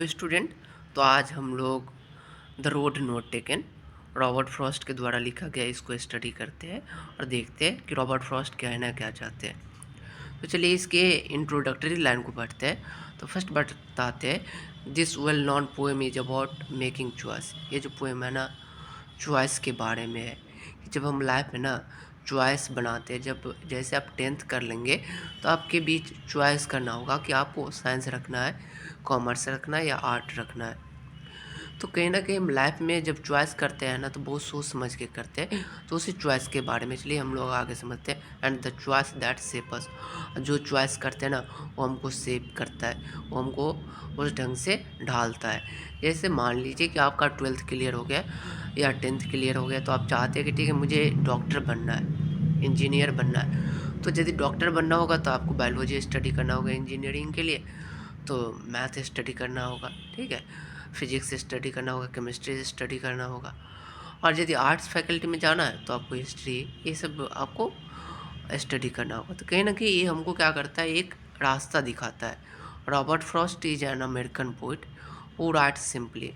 तो स्टूडेंट, तो आज हम लोग the road not taken Robert Frost के द्वारा लिखा गया इसको स्टडी करते हैं और देखते हैं कि रॉबर्ट फ्रॉस्ट कहना क्या चाहते हैं। तो चलिए इसके इंट्रोडक्टरी लाइन को पढ़ते हैं। तो फर्स्ट बताते हैं, this well non poem is about making choice. ये जो पोएम है ना, चॉइस के बारे में है कि जब हम लाइफ में ना चॉइस बनाते हैं, जब जैसे आप टेंथ कर लेंगे तो आपके बीच चॉइस करना होगा कि आपको साइंस रखना है, कॉमर्स रखना है या आर्ट रखना है। तो कहीं ना कहीं हम लाइफ में जब चॉइस करते हैं ना तो बहुत सोच समझ के करते हैं। तो उसी चॉइस के बारे में चलिए हम लोग आगे समझते हैं। And the choice that shape us, जो चॉइस करते हैं ना वो हमको शेप करता है, वो हमको उस ढंग से ढालता है। जैसे मान लीजिए कि आपका ट्वेल्थ क्लियर हो गया या टेंथ क्लियर हो गया, तो आप चाहते हैं कि ठीक है मुझे डॉक्टर बनना है, इंजीनियर बनना है। तो यदि डॉक्टर बनना होगा तो आपको बायोलॉजी स्टडी करना होगा, इंजीनियरिंग के लिए तो मैथ स्टडी करना होगा, ठीक है, फिजिक्स स्टडी करना होगा, केमिस्ट्री स्टडी करना होगा। और यदि आर्ट्स फैकल्टी में जाना है तो आपको हिस्ट्री, ये सब आपको स्टडी करना होगा। तो कहीं ना कहीं ये हमको क्या करता है, एक रास्ता दिखाता है। Robert Frost is an American poet who write simply.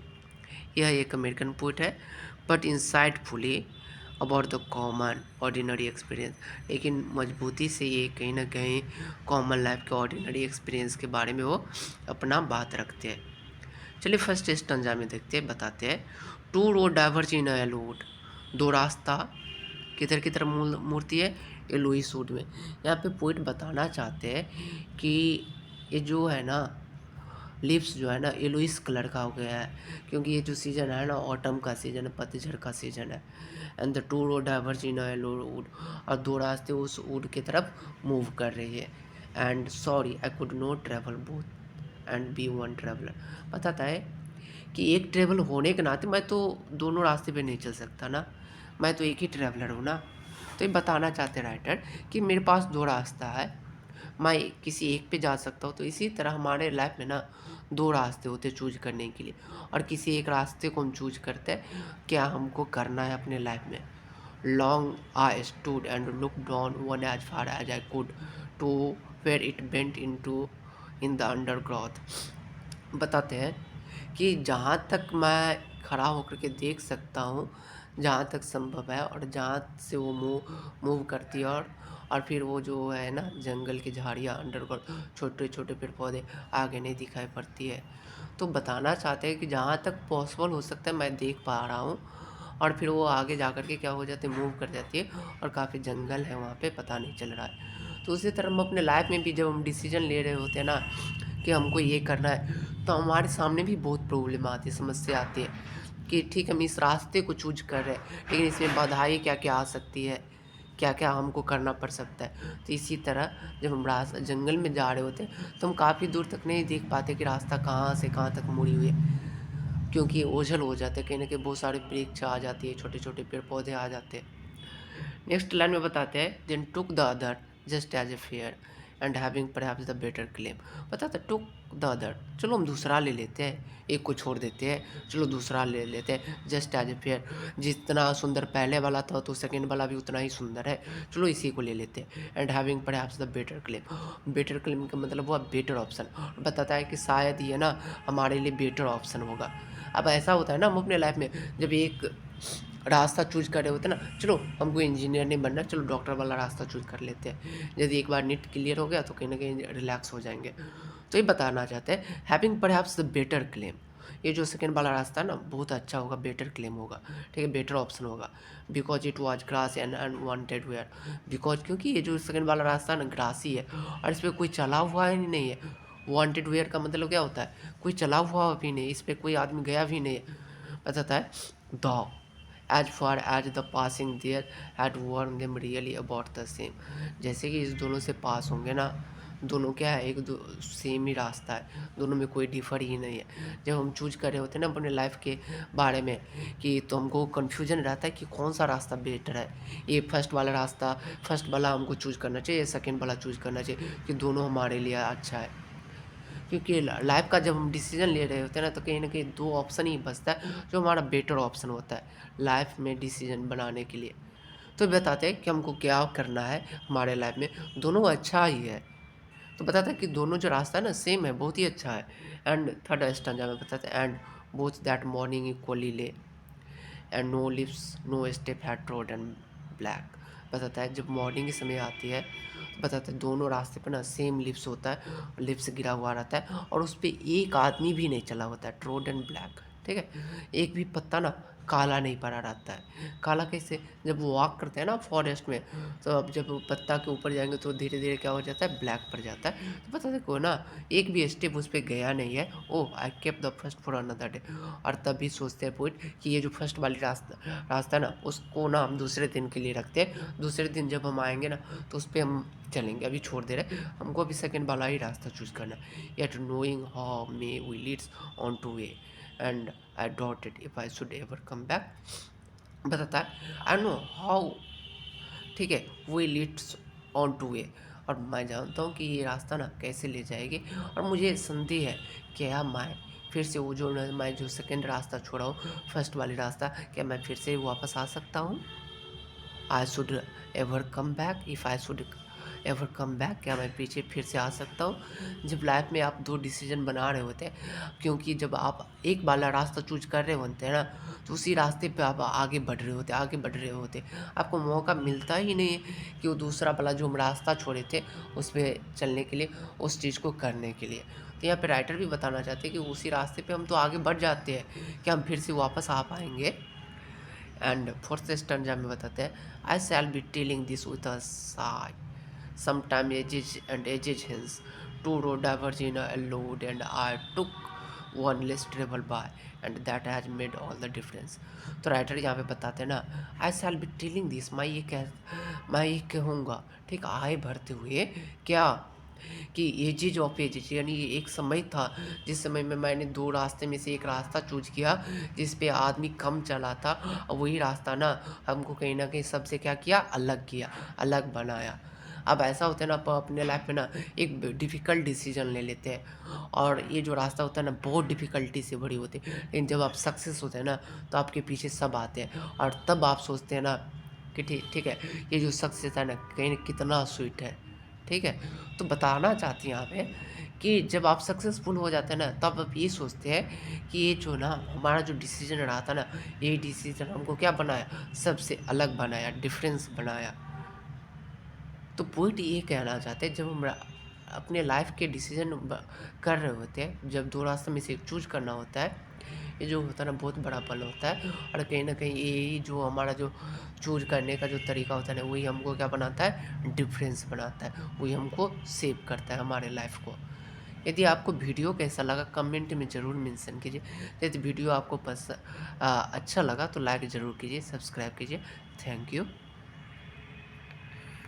यह एक अमेरिकन पोइट है but insightfully about the common ordinary experience. लेकिन मजबूती से ये कहीं ना कहीं कॉमन लाइफ के ऑर्डिनरी एक्सपीरियंस के बारे में वो अपना बात रखते हैं। चलिए फर्स्ट स्टंजा में देखते हैं, बताते हैं। टू रोड डाइवर्ज इन एलूड, दो रास्ता किधर की तरफ मूर्ति है, एलोई सूट में। यहाँ पे पोइट बताना चाहते हैं कि ये जो है ना लिप्स जो है ना येलोइस कलर का हो गया है, क्योंकि ये जो सीज़न है ना ऑटम का सीज़न है, पतझड़ का सीज़न है। And the two road diverge in yellow would, और दो रास्ते उस वुड की तरफ मूव कर रही है। And sorry I could not travel both and be one traveller. बताता है कि एक ट्रेवल होने के नाते मैं तो दोनों रास्ते पे नहीं चल सकता ना, मैं तो एक ही ट्रैवलर हूँ ना। तो ये बताना चाहते राइटर कि मेरे पास दो रास्ता है, मैं किसी एक पे जा सकता हूँ। तो इसी तरह हमारे लाइफ में ना दो रास्ते होते चूज करने के लिए, और किसी एक रास्ते को हम चूज करते हैं क्या हमको करना है अपने लाइफ में। Long I stood and look down one as far as I could to where it bent in the undergrowth. बताते हैं कि जहाँ तक मैं खड़ा होकर के देख सकता हूँ, जहाँ तक संभव है, और जहाँ से वो मूव करती है, और फिर वो जो है ना जंगल की झाड़ियाँ, अंडरग्राउंड छोटे छोटे पेड़ पौधे आगे नहीं दिखाई पड़ती है। तो बताना चाहते हैं कि जहाँ तक पॉसिबल हो सकता है मैं देख पा रहा हूँ, और फिर वो आगे जा कर के क्या हो जाती है, मूव कर जाती है, और काफ़ी जंगल है वहाँ पे, पता नहीं चल रहा है। तो उसी तरह हम अपने लाइफ में भी जब हम डिसीजन ले रहे होते हैं ना कि हमको ये करना है, तो हमारे सामने भी बहुत प्रॉब्लम आती है, समस्या आती है कि ठीक है हम इस रास्ते को चूज कर रहे हैं, लेकिन इसमें बाधाएं क्या क्या आ सकती है, क्या क्या हमको करना पड़ सकता है। तो इसी तरह जब हम रास्ता जंगल में जा रहे होते हैं तो हम काफ़ी दूर तक नहीं देख पाते कि रास्ता कहाँ से कहाँ तक मुड़ी हुई है, क्योंकि ओझल हो जाते हैं, कहीं ना कहीं बहुत सारे वृक्ष आ जाती है, छोटे छोटे पेड़ पौधे आ जाते हैं। नेक्स्ट लाइन में बताते हैं, then took the other just as a fair and having perhaps the better claim. बताते टुक द अदर, चलो हम दूसरा ले लेते हैं, एक को छोड़ देते हैं, चलो दूसरा ले लेते हैं। जस्ट एज ए फेयर, जितना सुंदर पहले वाला था तो सेकंड वाला भी उतना ही सुंदर है, चलो इसी को ले लेते हैं। And having perhaps the better claim, better claim का मतलब हुआ बेटर ऑप्शन। बताता है कि शायद ये ना हमारे लिए बेटर ऑप्शन होगा। अब ऐसा होता है ना, हम अपने लाइफ में जब एक रास्ता चूज कर रहे होते हैं ना, चलो हमको इंजीनियर नहीं बनना, चलो डॉक्टर वाला रास्ता चूज कर लेते हैं। यदि एक बार नीट क्लियर हो गया तो कहीं ना कहीं रिलैक्स हो जाएंगे। तो ये बताना चाहते हैं, having perhaps the better claim, ये जो सेकंड वाला रास्ता है ना बहुत अच्छा होगा, बेटर क्लेम होगा, ठीक है, बेटर ऑप्शन होगा। Because it was grass and unwanted wear, because क्योंकि ये जो सेकंड वाला रास्ता है ना ग्रासी है, और इस पर कोई चला हुआ ही नहीं है। वांटेड वेयर का मतलब क्या होता है, कोई चला हुआ भी नहीं, इस पर कोई आदमी गया भी नहीं है। बताता है the as far as the passing there had worn them really about the same. जैसे कि इस दोनों से पास होंगे ना, दोनों क्या है, एक दो सेम ही रास्ता है, दोनों में कोई डिफर ही नहीं है। जब हम चूज कर रहे होते हैं ना अपने लाइफ के बारे में, कि तो हमको कन्फ्यूजन रहता है कि कौन सा रास्ता बेटर है, ये फर्स्ट वाला रास्ता, फर्स्ट वाला हमको चूज करना चाहिए, सेकेंड वाला चूज करना चाहिए, कि दोनों हमारे लिए अच्छा है। क्योंकि लाइफ का जब हम डिसीजन ले रहे होते हैं ना तो कहीं ना कहीं दो ऑप्शन ही बचता है जो हमारा बेटर ऑप्शन होता है लाइफ में डिसीजन बनाने के लिए। तो बताते हैं कि हमको क्या करना है हमारे लाइफ में, दोनों अच्छा ही है। तो बताता है कि दोनों जो रास्ता है ना सेम है, बहुत ही अच्छा है। एंड थर्ड स्टैंजा में बताता है, and both that morning equally lay and no leaves no step had trodden black. बताता है जब मॉर्निंग की समय आती है तो बताता है दोनों रास्ते पे ना सेम लिप्स होता है, लिप्स गिरा हुआ रहता है और उस पे एक आदमी भी नहीं चला होता है, ट्रोडन ब्लैक, ठीक है। एक भी पत्ता ना काला नहीं पड़ा रहता है। काला कैसे? जब वो वॉक करते हैं ना फॉरेस्ट में, तो अब जब वो पत्ता के ऊपर जाएंगे तो धीरे धीरे क्या हो जाता है, ब्लैक पड़ जाता है। तो पता देखो ना, एक भी स्टेप उस पर गया नहीं है। Oh I kept the first for another day. और तभी सोचते हैं पोइट कि ये जो फर्स्ट वाली रास्ता है ना, उसको ना हम दूसरे दिन के लिए रखते हैं। दूसरे दिन जब हम आएंगे ना तो उस पर हम चलेंगे, अभी छोड़ दे रहे, हमको अभी सेकंड वाला ही रास्ता चूज करना है। Yet knowing how may we leads on to way and I doubted if I should ever come back. बताता है आई नो हाउ, ठीक है, way leads on to way, और मैं जानता हूँ कि ये रास्ता ना कैसे ले जाएगी। और मुझे संदेह है कि क्या मैं फिर से वो जो मैं जो सेकंड रास्ता छोड़ा हूँ, फर्स्ट वाली रास्ता, क्या मैं फिर से वापस आ सकता हूँ? आई should ever come back, if I should ever come back, क्या मैं पीछे फिर से आ सकता हूँ? जब लाइफ में आप दो डिसीजन बना रहे होते हैं, क्योंकि जब आप एक वाला रास्ता चूज कर रहे होते हैं ना, तो उसी रास्ते पे आप आगे बढ़ रहे होते, आगे बढ़ रहे होते, आपको मौका मिलता ही नहीं है कि वो दूसरा वाला जो हम रास्ता छोड़े थे उस पर चलने के लिए, उस चीज़ को करने के लिए। तो यहाँ पे राइटर भी बताना चाहते हैं कि उसी रास्ते पे हम तो आगे बढ़ जाते हैं, क्या हम फिर से वापस आ पाएंगे? एंड फोर्थ स्टैंजा में बताते हैं, I shall be telling this with a sigh sometime ages hence two road diverge in a load and I took one less travel by and that has made all the difference। तो writer यहाँ पे बताते हैं ना, आई shall be telling this, मैं ये कहूँगा, ठीक, आए भरते हुए क्या, कि एजेज ऑफ एजेज, यानी एक समय था जिस समय में मैंने दो रास्ते में से एक रास्ता चूज किया जिस पे आदमी कम चला था, और वही रास्ता ना हमको कहीं ना कहीं सबसे क्या किया, अलग बनाया। अब ऐसा होता है ना, आप अपने लाइफ में ना एक डिफ़िकल्ट डिसीजन ले लेते हैं और ये जो रास्ता होता है ना बहुत डिफ़िकल्टी से भरी होती है, लेकिन जब आप सक्सेस होते हैं ना तो आपके पीछे सब आते हैं और तब आप सोचते हैं ना कि ठीक ठीक है, ये जो सक्सेस है ना कहीं कितना स्वीट है, ठीक है। तो बताना चाहती हैं यहाँ पे कि जब आप सक्सेसफुल हो जाते हैं ना तब आप ये सोचते हैं कि ये जो ना हमारा जो डिसीजन रहा था ना, ये डिसीजन हमको क्या बनाया, सबसे अलग बनाया, डिफरेंस बनाया। तो पॉइंट ये कहना चाहते हैं, जब हम अपने लाइफ के डिसीजन कर रहे होते हैं, जब दो रास्ते में से एक चूज करना होता है, ये जो होता है ना बहुत बड़ा पल होता है। और कहीं ना कहीं यही जो हमारा जो चूज करने का जो तरीका होता है ना, वही हमको क्या बनाता है, डिफरेंस बनाता है, वही हमको सेव करता है हमारे लाइफ को। यदि आपको वीडियो कैसा लगा कमेंट में ज़रूर मेंशन कीजिए। यदि वीडियो आपको अच्छा लगा तो लाइक ज़रूर कीजिए, सब्सक्राइब कीजिए। Thank you.